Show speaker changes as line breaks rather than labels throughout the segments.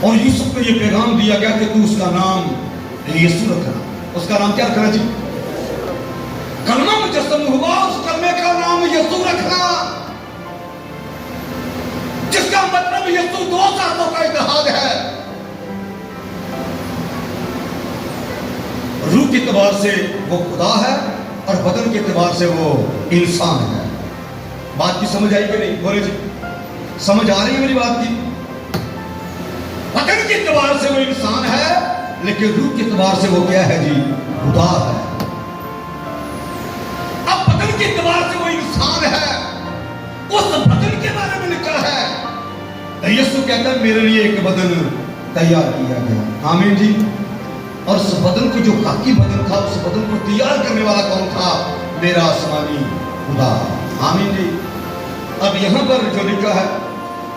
اور یوسف کو یہ پیغام دیا گیا کہ تو اس کا نام یسوع رکھنا. اس کا نام کیا رکھنا جی؟ کلمہ مجسم ہوا، اس کلمے کا نام یسوع رکھنا، جس کا مطلب یسوع دو ذاتوں کا اتحاد ہے. روح کے اعتبار سے وہ خدا ہے اور بدن کے اعتبار سے وہ انسان ہے. بات کی سمجھ آئی کہ نہیں؟ بولے جی، سمجھ آ رہی ہے میری بات کی؟ بدن کے اعتبار سے وہ انسان ہے، لیکن روح کے اعتبار سے وہ کیا ہے جی؟ خدا ہے. اب بدن کے اعتبار سے وہ انسان ہے، اس بدن کے بارے میں لکھا ہے یسوع کہتا ہے میرے لیے ایک بدن تیار کیا گیا. آمین جی. اور اس بدن کو جو حقیقی بدن تھا، اس بدن کو تیار کرنے والا کون تھا؟ میرا آسمانی خدا. آمین جی. اب یہاں پر جو لکھا ہے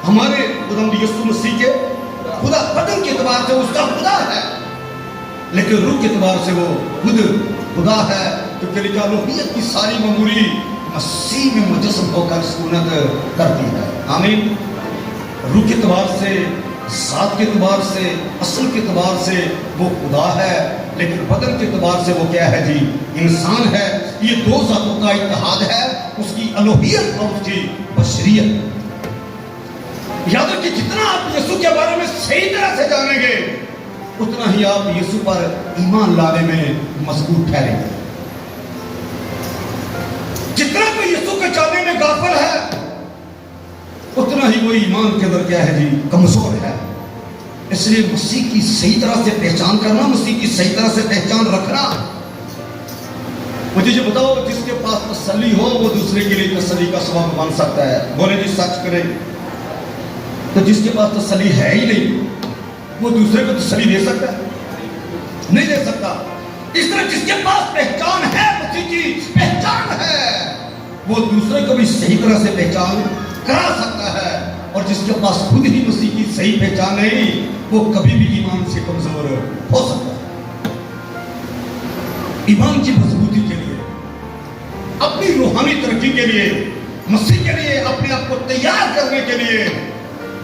ہمارے خداوند یسوع مسیح کے خدا بدن کے اعتبار سے اس کا خدا ہے، لیکن روح کے اعتبار سے وہ خود خدا ہے، کیونکہ لکھا الوہیت کی ساری معموری مسیح میں مجسم ہو کر سکونت کرتی ہے. آمین. روح کے اعتبار سے، ذات کے اعتبار سے، اصل کے اعتبار سے وہ خدا ہے، لیکن بدن کے اعتبار سے وہ کیا ہے جی؟ انسان ہے. یہ دو ذاتوں کا اتحاد ہے، اس کی الوہیت اور اس کی بشریت. یاد رکھیے جتنا آپ یسوع کے بارے میں صحیح طرح سے جانیں گے، اتنا ہی آپ یسوع پر ایمان لانے میں مضبوط ٹھہریں گے. جتنا کوئی یسوع کو جاننے میں غافل ہے، اتنا ہی وہ ایمان کے اندر کیا ہے جی؟ کمزور ہے. اس لیے مسیح کی صحیح طرح سے پہچان کرنا، مسیح کی صحیح طرح سے پہچان رکھنا. مجھے یہ بتاؤ، جس کے پاس تسلی ہو وہ دوسرے کے لیے تسلی کا سبب بن سکتا ہے. بولے جی سچ کریں. تو جس کے پاس تسلی ہے ہی نہیں، وہ دوسرے کو تسلی دے سکتا ہے؟ نہیں دے سکتا. اس طرح جس کے پاس پہچان ہے، مسیح کی پہچان ہے، وہ دوسرے کو بھی صحیح طرح سے پہچان کرا سکتا ہے. اور جس کے پاس خود ہی مسیح کی صحیح پہچان نہیں، وہ کبھی بھی ایمان سے کمزور ہو سکتا ہے. ایمان کی مضبوطی کے لیے، اپنی روحانی ترقی کے لیے، مسیح کے لیے اپنے آپ کو تیار کرنے کے لیے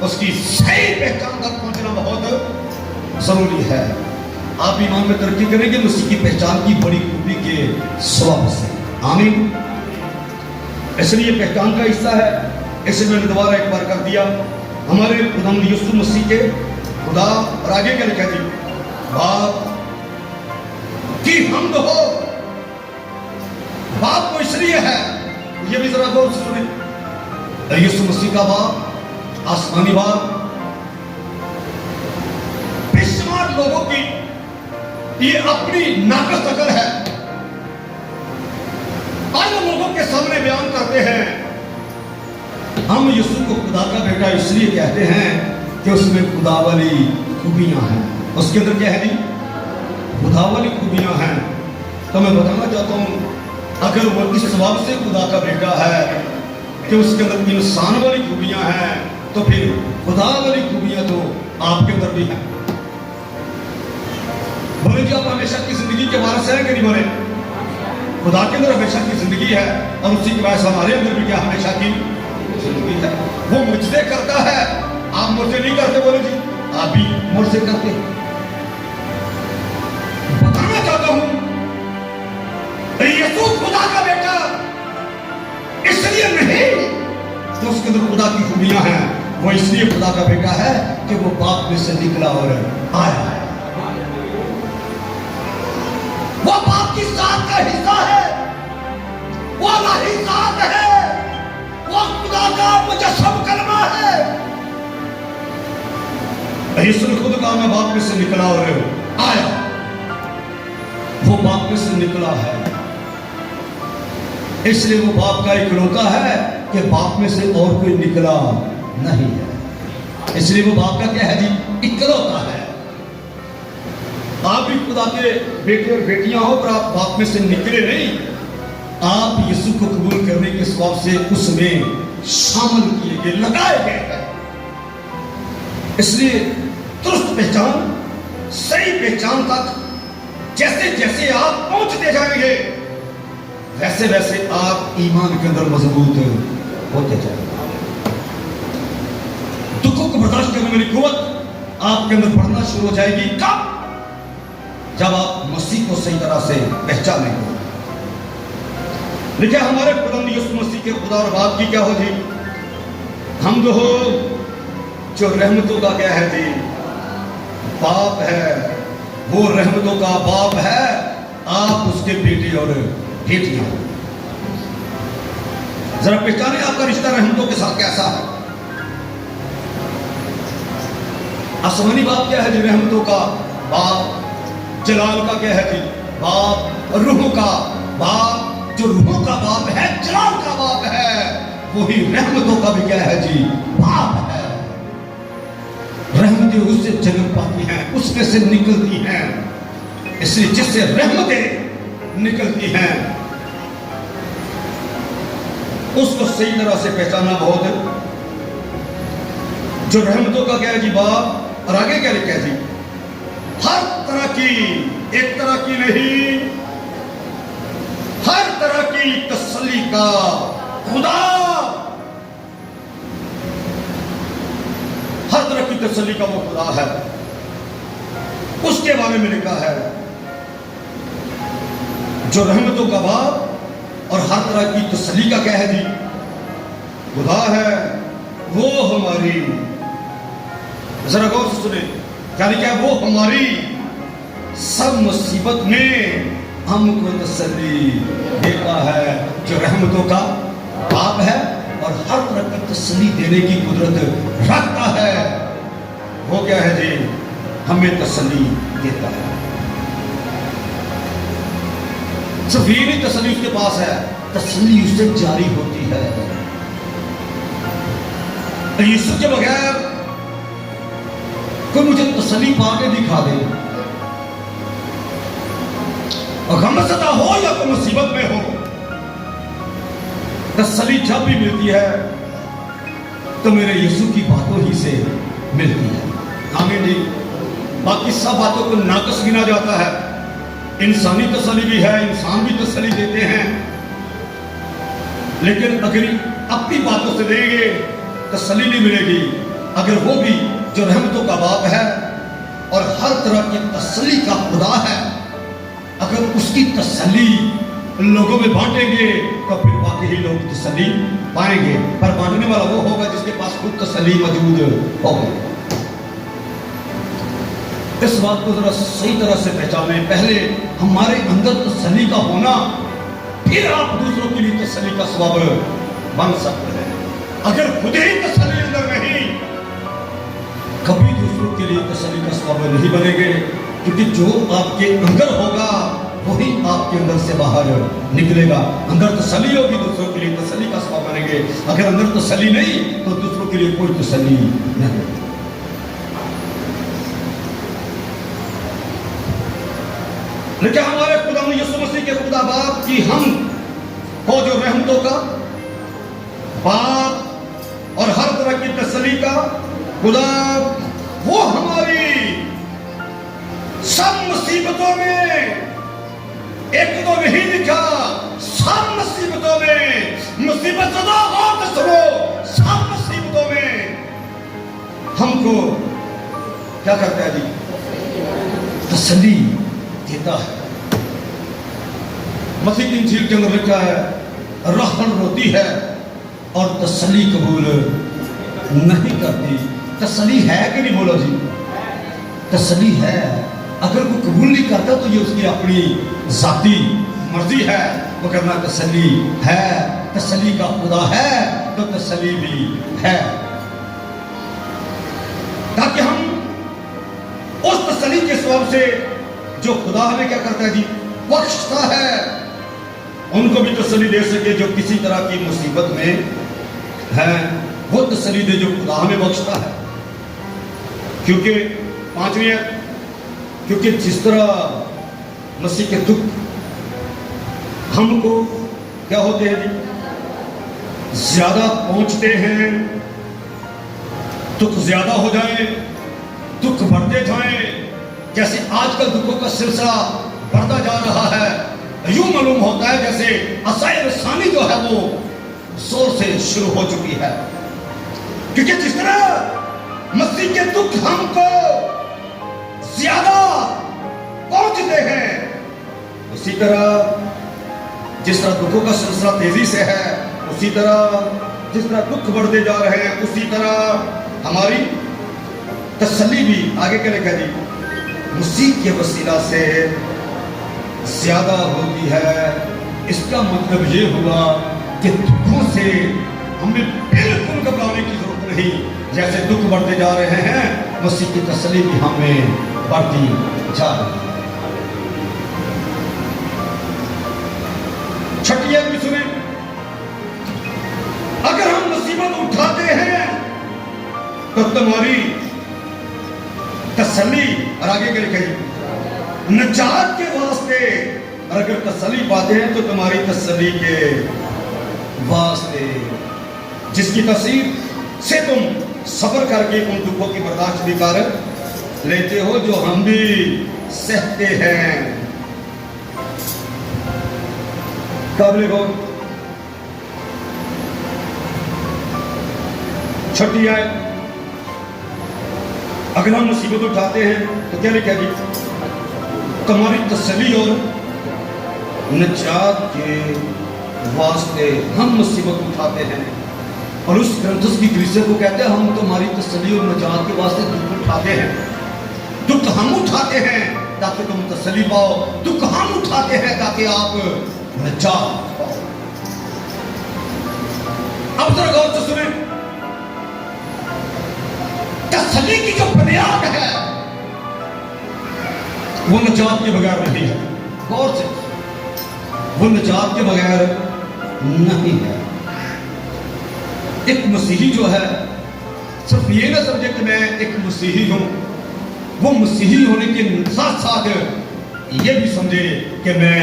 اس کی صحیح پہچان تک پہنچنا بہت ضروری ہے. آپ ایمان میں ترقی کریں گے مسیح کی پہچان کی بڑی خوبی کے سبب سے. آمین. اس لیے پہچان کا حصہ ہے. اسے میں نے دوبارہ ایک بار کر دیا. ہمارے خداوند یسوع مسیح کے خدا، اور آگے کیا لکھا جی؟ باپ کی حمد ہو. باپ کو اس لیے ہے، یہ بھی ذرا غور سے سنیں. یسوع مسیح کا باپ، آسمانی باپ، بے شمار لوگوں کی یہ اپنی ناقص عقل ہے. آج وہ لوگوں کے سامنے بیان کرتے ہیں ہم یسوع کو خدا کا بیٹا اس لیے کہتے ہیں کہ اس میں خدا والی خوبیاں ہیں. اس کے اندر کیا ہے جی؟ خدا والی خوبیاں ہیں. تو میں بتانا چاہتا ہوں، اگر وہ اس سبب سے خدا کا بیٹا ہے کہ اس کے اندر انسان والی خوبیاں ہیں، تو پھر خدا والی خوبیاں تو آپ کے اندر بھی ہیں. بولے جی آپ ہمیشہ کی زندگی کے بارے سے ہیں کہ نہیں؟ بولے خدا کے اندر ہمیشہ کی زندگی ہے، اور اسی کے باعث ہمارے اندر بھی کیا ہمیشہ کی زندگی ہے. وہ معجزے کرتا ہے، آپ معجزے نہیں کرتے. بولے جی آپ بھی معجزے کرتے. بتانا چاہتا ہوں یسوع خدا کا بیٹا اس لیے نہیں کہ اس کے اندر خدا کی خوبیاں ہیں، وہ اس لیے خدا کا بیٹا ہے کہ وہ باپ میں سے نکلا اور آیا ہے. وہ باپ کی ذات کا حصہ ہے، وہ الہی ذات ہے، وہ خدا کا مجسم کلمہ ہے. یسوع نے خود کہا میں باپ میں سے نکلا اور آیا. وہ باپ میں سے نکلا ہے، اس لیے وہ باپ کا اکلوتا ہے کہ باپ میں سے اور کوئی نکلا نہیں ہے. اس لیے وہ باپ کا کیا ہے جی؟ اکلوتا ہے. آپ بھی خدا کے بیٹے اور بیٹیاں ہو، پر آپ باپ میں سے نکلے نہیں. آپ یسوع کو قبول کرنے کے سبب سے اس میں شامل کیے گئے، لگائے گئے ہیں. اس لیے درست پہچان، صحیح پہچان تک جیسے جیسے آپ پہنچتے جائیں گے، ویسے ویسے آپ ایمان کے اندر مضبوط ہوتے جائیں گے. دکھوں کو برداشت کرنے والی قوت آپ کے اندر بڑھنا شروع ہو جائے گی. کب؟ جب آپ مسیح کو صحیح طرح سے پہچانیں گے. دیکھیں ہمارے خداوند یسوع مسیح کے خدا اور باپ کی کیا ہو جی؟ ہم جو رحمتوں کا کیا ہے جی باپ ہے، وہ رحمتوں کا باپ ہے، آپ اس کے بیٹے اور بیٹیاں. ذرا پہچانیں آپ کا رشتہ رحمتوں کے ساتھ کیسا ہے. آسمانی باپ کیا ہے جی؟ رحمتوں کا باپ. جلال کا کیا ہے جی؟ باپ. روحوں کا باپ. جو روحوں کا باپ ہے، جلال کا باپ ہے، وہی رحمتوں کا بھی کیا ہے جی باپ ہے. رحمتیں اس سے جنم پاتی ہیں، اس میں سے نکلتی ہیں. اس لیے جس سے رحمتیں نکلتی ہیں اس کو صحیح طرح سے پہچانا بہت ہے. جو رحمتوں کا کیا ہے جی باپ. اور آگے کیا لکھا ہے جی؟ ہر طرح کی، ایک طرح کی نہیں، ہر طرح کی تسلی کا خدا. ہر طرح کی تسلی کا وہ خدا ہے. اس کے بارے میں لکھا ہے جو رحمتوں کا باپ اور ہر طرح کی تسلی کا کیا ہے جی خدا ہے. وہ ہماری، ذرا غور سے سنیں کیا لکھا ہے؟ وہ ہماری سب مصیبت میں ہم کو تسلی دیتا ہے. جو رحمتوں کا باپ ہے اور ہر طرح کی تسلی دینے کی قدرت رکھتا ہے، وہ کیا ہے جی ہمیں تسلی دیتا ہے. صرف یہ نہیں تسلی اس کے پاس ہے، تسلی اس سے جاری ہوتی ہے. یسوع کے بغیر کوئی مجھے تسلی پا کے دکھا دے، اور غم زدہ ہو یا کوئی مصیبت میں ہو، تسلی جب بھی ملتی ہے تو میرے یسوع کی باتوں ہی سے ملتی ہے. آمین جی. باقی سب باتوں کو ناقص گنا جاتا ہے. انسانی تسلی بھی ہے، انسان بھی تسلی دیتے ہیں، لیکن اگر اپنی باتوں سے دیں گے تسلی نہیں ملے گی. اگر وہ بھی جو رحمتوں کا باپ ہے اور ہر طرح کی تسلی کا خدا ہے، اگر اس کی تسلی لوگوں میں بانٹیں گے تو پھر واقعی لوگ تسلی پائیں گے. پر بانٹنے والا وہ ہوگا جس کے پاس خود تسلی موجود ہوگی. اس بات کو ذرا صحیح طرح سے پہچانیں. پہلے ہمارے اندر تسلی کا ہونا، پھر آپ دوسروں کے لیے تسلی کا سبب بن سکتے ہیں. اگر خود ہی تسلی اندر نہیں، کبھی دوسروں کے لیے تسلی کا سبب نہیں بنے گے. کیونکہ جو آپ کے اندر ہوگا وہی آپ کے اندر سے باہر نکلے گا. اندر تسلی ہوگی، دوسروں کے لیے تسلی کا سبب بنیں گے. اگر اندر تسلی نہیں تو دوسروں کے لیے کوئی تسلی نہیں. لیکن ہمارے خدا یسوع مسیح کے خدا باپ کی ہم ہو جو رحمتوں کا باپ اور ہر طرح کی تسلی کا خدا، وہ ہماری سب مصیبتوں میں، ایک تو نہیں لکھا سب مصیبتوں میں، مصیبت زدہ ہو تو سنو، سب مصیبتوں میں ہم کو کیا کرتا ہے جی تسلی دیتا ہے. مسیح کی انجیل کے اندر لکھا ہے راحل روتی ہے اور تسلی قبول نہیں کرتی. تسلی ہے کہ نہیں؟ بولو جی. تسلی ہے. اگر وہ قبول نہیں کرتا تو یہ اس کی اپنی ذاتی مرضی ہے، وہ کرنا تسلی ہے. تسلی کا خدا ہے تو تسلی بھی ہے، تاکہ ہم اس تسلی کے سبب سے جو خدا ہمیں کیا کرتا ہے جی بخشتا ہے، ان کو بھی تسلی دے سکے جو کسی طرح کی مصیبت میں ہے. وہ تسلی دے جو خدا ہمیں بخشتا ہے. کیونکہ پانچویں، کیونکہ جس طرح مسیح کے دکھ ہم کو کیا ہوتے ہیں جی زیادہ پہنچتے ہیں، دکھ زیادہ ہو جائیں، دکھ بڑھتے جائیں، جیسے آج کل دکھوں کا سلسلہ بڑھتا جا رہا ہے، یوں معلوم ہوتا ہے جیسے عصائے رسانی جو ہے وہ زور سے شروع ہو چکی ہے. کیونکہ جس طرح مسیح کے دکھ ہم کو زیادہ پہنچتے ہیں، اسی طرح جس طرح دکھوں کا سلسلہ تیزی سے ہے، اسی طرح جس طرح دکھ بڑھتے جا رہے ہیں، اسی طرح ہماری تسلی بھی آگے کے لکھا جی مسیح کے وسیلہ سے زیادہ ہوتی ہے۔ اس کا مطلب یہ ہوا کہ دکھوں سے ہمیں بالکل گھبرانے کی ضرورت نہیں، جیسے دکھ بڑھتے جا رہے ہیں مسیح کی تسلی بھی ہمیں بڑھتی جا رہی ہے۔ چھٹی بھی سنیں، اگر ہم مصیبت اٹھاتے ہیں تو تمہاری تسلی، اور آگے کے لکھے نجات کے واسطے، اور اگر تسلی پاتے ہیں تو تمہاری تسلی کے واسطے، جس کی تاثیر سے تم صبر کر کے ان دکھوں کی برداشت بھی کر لیتے ہو جو ہم بھی سہتے ہیں۔ قابل غور چھٹی آئے، اگر ہم مصیبت اٹھاتے ہیں تو کیا لکھا جی تمہاری تسلی اور نجات کے واسطے ہم مصیبت اٹھاتے ہیں، اور اس کرنتھس کی کلیسیا کو کہتے ہیں ہم تمہاری تسلی اور نجات کے واسطے دکھ اٹھاتے ہیں۔ دکھ ہم اٹھاتے ہیں تاکہ تم تسلی پاؤ، دکھ ہم اٹھاتے ہیں تاکہ آپ نجات پاؤ۔ اب ذرا غور سے سنیں، تسلی کی جو بنیاد ہے وہ نجات کے بغیر نہیں ہے۔ غور سے، وہ نجات کے بغیر نہیں ہے۔ ایک مسیحی جو ہے صرف یہ نہ سمجھے کہ میں ایک مسیحی ہوں، وہ مسیحی ہونے کے ساتھ ساتھ یہ بھی سمجھے کہ میں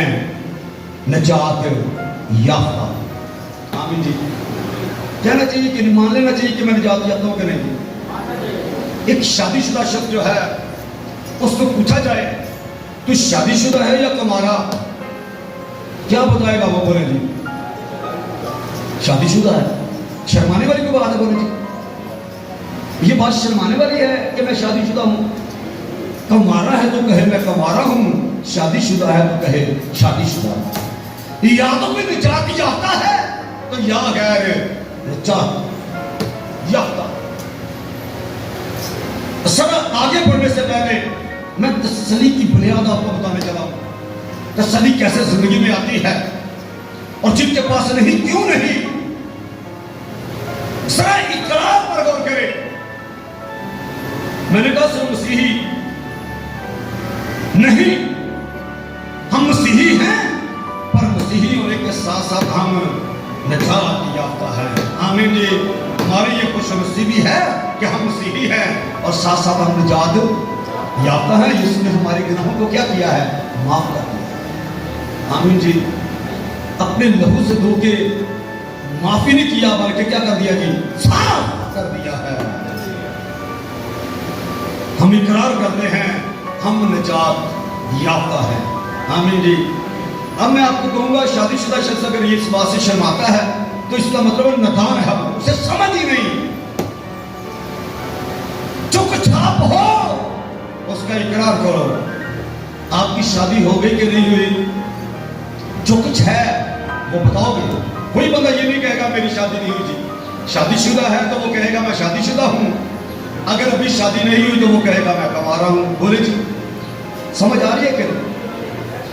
نجات یافتہ۔ آمین جی، کہنا چاہیے کہ مان لینا چاہیے کہ میں نجات یافتہ ہوں کہ نہیں۔ ایک شادی شدہ شخص جو ہے اس کو پوچھا جائے تو شادی شدہ ہے یا کمارا، کیا بتائے گا وہ؟ بولے جی شادی شدہ ہے۔ شرمانے والی کو بات ہے؟ بولے جی یہ بات شرمانے والی ہے کہ میں شادی شدہ ہوں؟ کمارا ہے تو کہے میں کمارا ہوں، شادی شدہ ہے تو کہے شادی شدہ ہوں۔ یا تو کوئی نجات یافتہ ہے تو یا غیر نجات یافتہ۔ سر آگے بڑھنے سے پہلے میں تسلی کی بنیاد آپ کو بتانے چلا ہوں۔ تسلی کیسے زندگی میں آتی ہے اور جن کے پاس نہیں کیوں نہیں؟ ذرا اقرار پر غور کرے۔ میں نے کہا صرف مسیحی نہیں، ہم مسیحی ہیں پر مسیحی ہونے کے ساتھ ساتھ ہم نجات یافتہ ہیں۔ آمین جی، ہماری یہ خوش نصیبی ہے کہ ہم مسیحی ہیں اور ساتھ ساتھ ہم نجات یافتہ ہیں۔ جس نے ہمارے گناہوں کو کیا کیا ہے؟ معاف کر دیا ہے۔ آمین جی، اپنے لہو سے دھو کے معافی نہیں کیا بلکہ کیا کر دیا جی؟ صاف کر دیا ہے۔ ہم اقرار کرتے ہیں ہم نجات یافتہ ہیں۔ آمین جی، اب میں آپ کو کہوں گا شادی شدہ شخص اگر یہ اس بات سے شرماتا ہے تو اس کا مطلب ندان ہے، اسے سمجھ ہی نہیں۔ چپ چاپ ہو، اس کا اقرار کرو۔ آپ کی شادی ہو گئی کہ نہیں ہوئی؟ جو کچھ ہے وہ بتاؤ گے۔ کوئی بندہ یہ نہیں کہے گا میری شادی نہیں ہوئی جی۔ شادی شدہ ہے تو وہ کہے گا میں شادی شدہ ہوں، اگر ابھی شادی نہیں ہوئی تو وہ کہے گا میں کمارا ہوں۔ بولے جی سمجھ آ رہی ہے کہ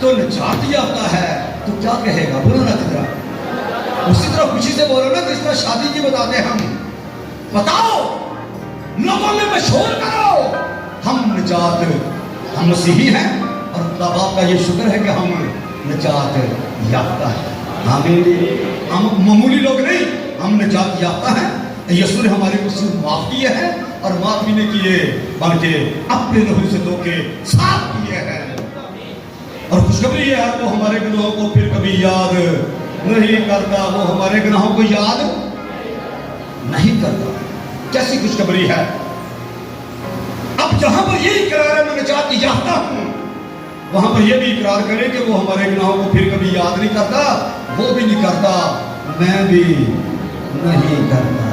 تو نجات یافتہ ہے تو کیا کہے گا؟ بولو نا جتنا اسی طرح خوشی سے بولو نا جس طرح شادی کی بتاتے ہم، بتاؤ لوگوں میں مشہور کرو ہم نجات، ہم مسیحی ہیں اور خدا باپ کا یہ شکر ہے کہ ہم نجات یافتہ ہیں۔ آمین، ہم معمولی لوگ نہیں، ہم نجات یافتہ ہیں۔ یسوع نے ہمارے قصور معاف کیے ہیں اور معافی نے کیے بلکہ اپنے لہو سے دھو کے صاف کیے ہیں۔ اور خوشخبری یہ ہے وہ ہمارے گناہوں کو پھر کبھی یاد نہیں کرتا، وہ ہمارے گناہوں کو یاد نہیں کرتا۔ کیسی خوشخبری ہے؟ اب جہاں پر یہ اقرار ہے میں نجات یافتہ ہوں، وہاں پر یہ بھی اقرار کرے کہ وہ ہمارے گناہوں کو پھر کبھی یاد نہیں کرتا، وہ بھی نہیں کرتا، میں بھی نہیں کرتا۔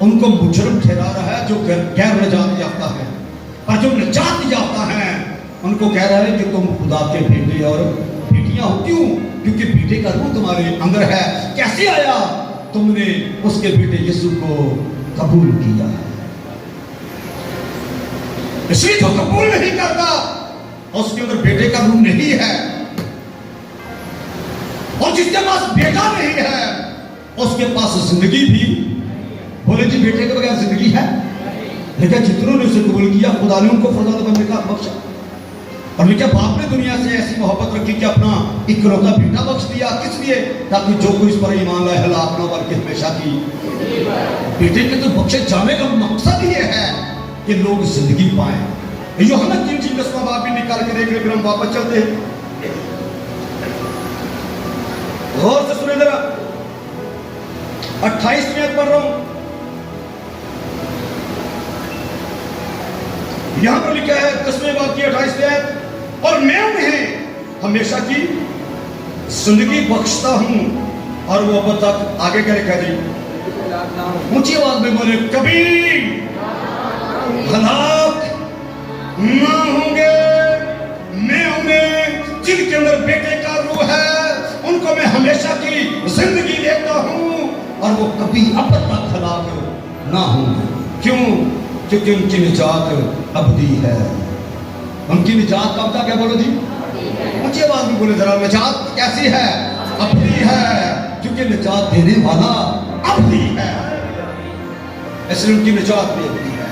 ان کو مجرم ٹھہرا رہا ہے جو غیر نجات یافتہ ہے، اور جو نجات یافتہ ہیں ان کو کہہ رہا ہے کہ تم خدا کے بیٹے اور بیٹیاں ہو۔ کیوں؟ کیونکہ بیٹے کا روح تمہارے اندر ہے۔ کیسے آیا؟ تم نے اس کے بیٹے یسوع کو قبول کیا ہے۔ اسی جو قبول نہیں کرتا اس کے اندر بیٹے کا روح نہیں ہے، اور جس کے پاس بیٹا نہیں ہے اس کے پاس زندگی بھی، بولے جی بیٹے کے بغیر زندگی ہے؟ لیکن جتنوں نے اسے قبول کیا خدا نے ان کو فرزند بننے کا بخشا، اور لیکن باپ نے دنیا سے ایسی محبت رکھی کہ اپنا اکلوتا بیٹا بخش دیا۔ کس لیے؟ تاکہ جو کوئی اس پر ایمان لائے ہلاک نہ بلکہ ہمیشہ کی۔ بیٹے کے تو بخشے جانے کا مقصد یہ ہے کہ لوگ زندگی پائیں۔ یوحنا کی انجیل 10واں باب بھی نکال کے دیکھ لیں، پھر ہم واپس چلتے ہیں۔ غور سے سنیں ذرا، 28ویں آیت پڑھ رہا ہوں۔ یہاں پر لکھا ہے 10ویں باب کی 28ویں آیت، اور میں انہیں ہمیشہ کی زندگی بخشتا ہوں، اور وہ اب تک آگے کیا لکھا جی؟ اونچی آواز میں بولے، کبھی ہلاک نہ ہوں گے۔ میں انہیں جن کے اندر بیٹے کا روح ہے ان کو میں ہمیشہ کی زندگی دیتا ہوں، اور وہ کبھی اب تک ہلاک نہ ہوں گے۔ کیوں؟ کیونکہ ان کی نجات ابدی ہے۔ ان کی نجات کب تک ہے؟ بولو جی، اونچی آواز میں بولے ذرا، نجات کیسی ہے؟ ابدی ہے، کیونکہ نجات دینے والا ابدی ہے، اس لیے ان کی نجات بھی ابدی ہے۔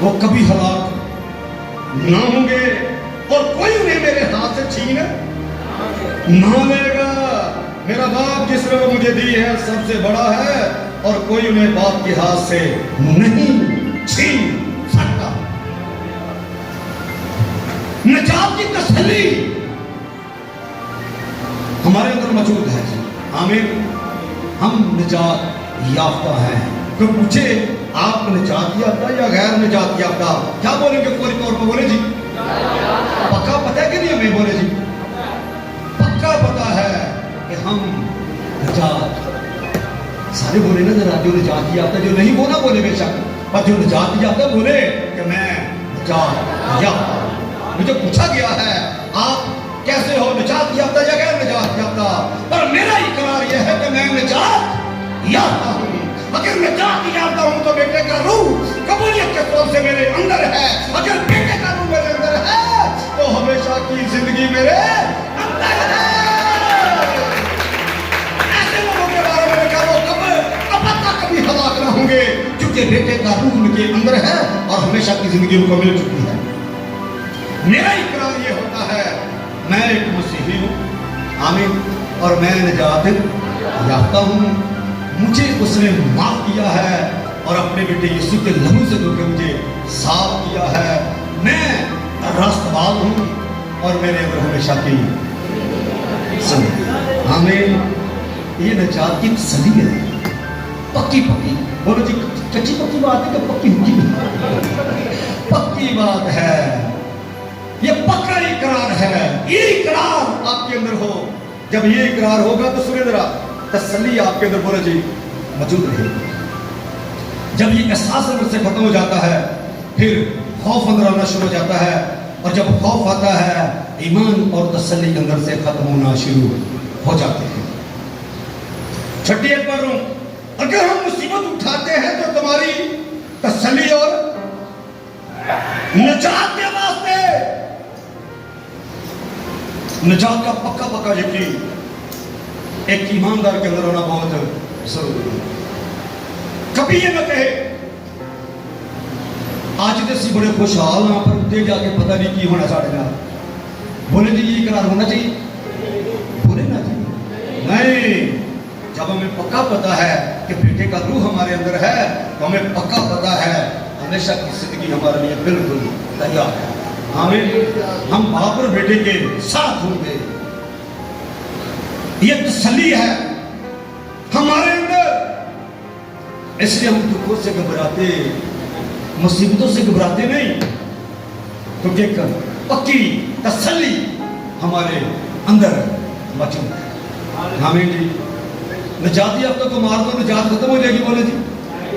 وہ کبھی ہلاک نہ ہوں گے، اور کوئی انہیں میرے ہاتھ سے چھین نہ لے گا۔ میرا باپ جس نے وہ مجھے دی ہے سب سے بڑا ہے، اور کوئی انہیں باپ کے ہاتھ سے نہیں چھین سکتا۔ نجات کی تسلی ہمارے اندر موجود ہے۔ آمین۔ ہم نجات یافتہ ہیں۔ تو پوچھے آپ نجات یافتہ یا غیر نجات یافتہ؟ کیا بولیں گے؟ فوری طور پر بولے جی، پکا پتہ ہے کہ نہیں ہمیں؟ بولے جی، پکا پتہ ہے کہ ہم نجات، سارے بولے نا ذرا، جو نجات یافتہ، جو نہیں وہ نہ بولے بے شک، پر جو نجات یافتہ بولے کہ میں نجات یافتہ۔ مجھے پوچھا گیا ہے آپ کیسے ہو، نجات یافتہ یا غیر نجات یافتہ؟ پر میرا اقرار یہ ہے کہ میں نجات یافتہ ہوں۔ اگر نجات یافتہ ہوں تو بیٹے کا روح قبولیت کے طور سے میرے اندر ہے۔ اگر بیٹے کا روح میرے اندر ہے تو ہمیشہ کی زندگی میرے اندر ہے۔ ایسے لوگوں کے بارے میں کہا وہ کبھی ہلاک نہ ہوں گے، کیونکہ بیٹے کا روح ان کے اندر ہے اور ہمیشہ کی زندگی ان کو مل چکی ہے۔ میرا اقرار یہ ہوتا ہے میں ایک مسیحی ہوں، آمین، اور میں نجات یافتہ ہوں۔ مجھے اس نے معاف کیا ہے اور اپنے بیٹے یسوع کے لہو سے دھو کے مجھے صاف کیا ہے۔ میں راست بال ہوں اور میرے اندر ہمیشہ کی زندگی، آمین۔ یہ نجات کی تسلی ہے، پکی پکی، بولو جی، کچی پکی بات ہے کہ پکی ہوگی؟ پکی بات ہے، یہ پکا اقرار ہے۔ یہ اقرار آپ کے اندر ہو، جب یہ اقرار ہوگا تو سنیں ذرا، تسلی آپ کے اندر بولو جی موجود رہے گی۔ جب یہ احساس اندر سے ختم ہو جاتا ہے پھر خوف اندر آنا شروع ہو جاتا ہے، اور جب خوف آتا ہے ایمان اور تسلی اندر سے ختم ہونا شروع ہو جاتے ہیں۔ چھٹی ایک پڑھ رہا ہوں، اگر ہم مصیبت اٹھاتے ہیں تو تمہاری تسلی اور نجات کے واسطے، نجات کا پکا پکا یقین ایک ایماندار کے اندر ہونا بہت ضروری ہے۔ کبھی یہ نہ کہے آج تے بڑے خوشحال وہاں پر دے جا کے پتہ نہیں کی ہونا ساڑھے گا، بولے جی یہ اقرار ہونا چاہیے، بولے نا جی نہیں۔ جب ہمیں پکا پتہ ہے کہ بیٹے کا روح ہمارے اندر ہے تو ہمیں پکا پتہ ہے ہمیشہ کی زندگی ہمارے لیے بالکل تیار ہے، آمین۔ ہم باپ اور بیٹے کے ساتھ ہوں گے، یہ تسلی ہے ہمارے اندر۔ اس لیے ہم دکھوں سے گھبراتے، مصیبتوں سے گھبراتے نہیں، کیونکہ ایک پکی تسلی ہمارے اندر موجود ہے، آمین جی۔ نجات یافتہ کو مار دو، نجات ختم ہو جائے گی، بولے جی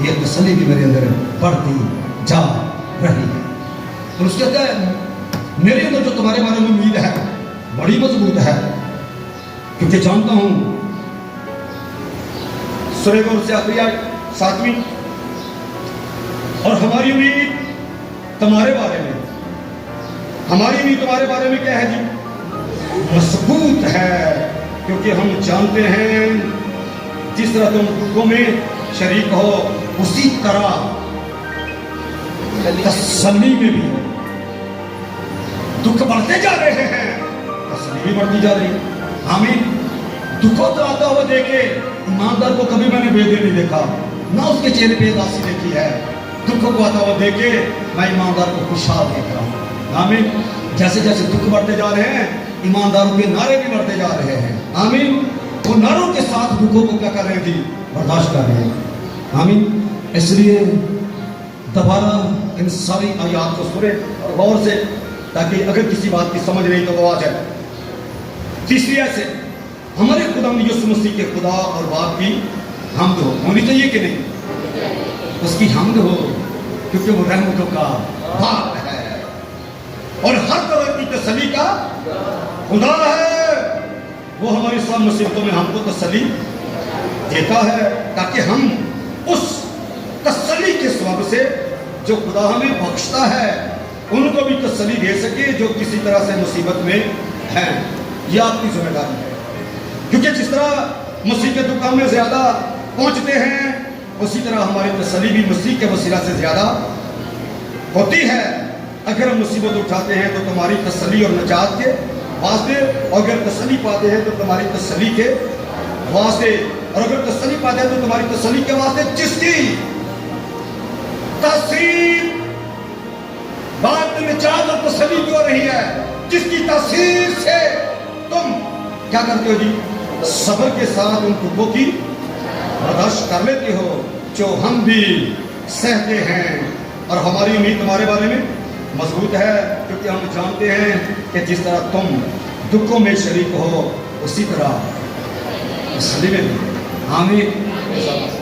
یہ تسلی بھی میرے اندر بڑھتی جا رہی ہے۔ اور اس کہتا ہے میرے اندر جو تمہارے بارے میں امید ہے بڑی مضبوط ہے، کیونکہ جانتا ہوں سورہ نور سے آخری آیت 7ویں، اور ہماری امید تمہارے بارے میں، ہماری امید تمہارے بارے میں کیا ہے جی؟ مضبوط ہے، کیونکہ ہم جانتے ہیں جس طرح تم دکھوں میں شریک ہو اسی طرح تسلی میں بھی ہو۔ دکھ بڑھتے جا رہے ہیں، تسلی بھی بڑھتی جا رہی ہے۔ آمین۔ دکھوں تو آتا ہوا دیکھے ایماندار کو کبھی میں نے بے دل نہیں دیکھا، نہ اس کے چہرے پہ اداسی دیکھی ہے۔ دکھوں کو آتا ہوا دیکھے میں ایماندار کو خوشحال دیکھ رہا ہوں۔ آمین۔ جیسے جیسے دکھ بڑھتے جا رہے ہیں ایمانداروں کے نعرے بھی بڑھتے جا رہے ہیں۔ آمین۔ وہ نعروں کے ساتھ دکھوں کو کیا کر رہے تھے؟ برداشت کر رہے ہیں۔ آمین۔ اس لیے دوبارہ ان ساری آیات کو سنیں اور غور سے، تاکہ اگر کسی بات کی سمجھ نہیں تو وہ آ جائے۔ تیسری ایسے ہمارے خدا یسوع مسیح کے خدا اور باپ کی حمد ہونی چاہیے کہ نہیں؟ اس کی حمد ہو، کیونکہ وہ رحمتوں کا باپ ہے اور ہر طرح کی تسلی کا خدا ہے۔ وہ ہماری سب مصیبتوں میں ہم کو تسلی دیتا ہے، تاکہ ہم اس تسلی کے سبب سے جو خدا ہمیں بخشتا ہے ان کو بھی تسلی دے سکے جو کسی طرح سے مصیبت میں ہیں۔ یہ آپ کی ذمہ داری ہے، کیونکہ جس طرح مسیح کے دکھ ہمیں زیادہ پہنچتے ہیں اسی طرح ہماری تسلی بھی مسیح کے وسیلہ سے زیادہ ہوتی ہے۔ اگر ہم مصیبت اٹھاتے ہیں تو تمہاری تسلی اور نجات کے واسطے، اور اگر تسلی پاتے ہیں تو تمہاری تسلی کے واسطے، اور اگر تسلی پاتے ہیں تو تمہاری تسلی کے واسطے، جس کی تاثیر بات میں نجات اور تسلی کی ہو رہی ہے، جس کی تاثیر سے تم کیا کرتے ہو جی؟ صبر کے ساتھ ان دکھوں کی برداشت کر لیتے ہو جو ہم بھی سہتے ہیں۔ اور ہماری امید تمہارے بارے میں مضبوط ہے، کیونکہ ہم جانتے ہیں کہ جس طرح تم دکھوں میں شریک ہو اسی طرح تسلی میں بھی۔ آمین۔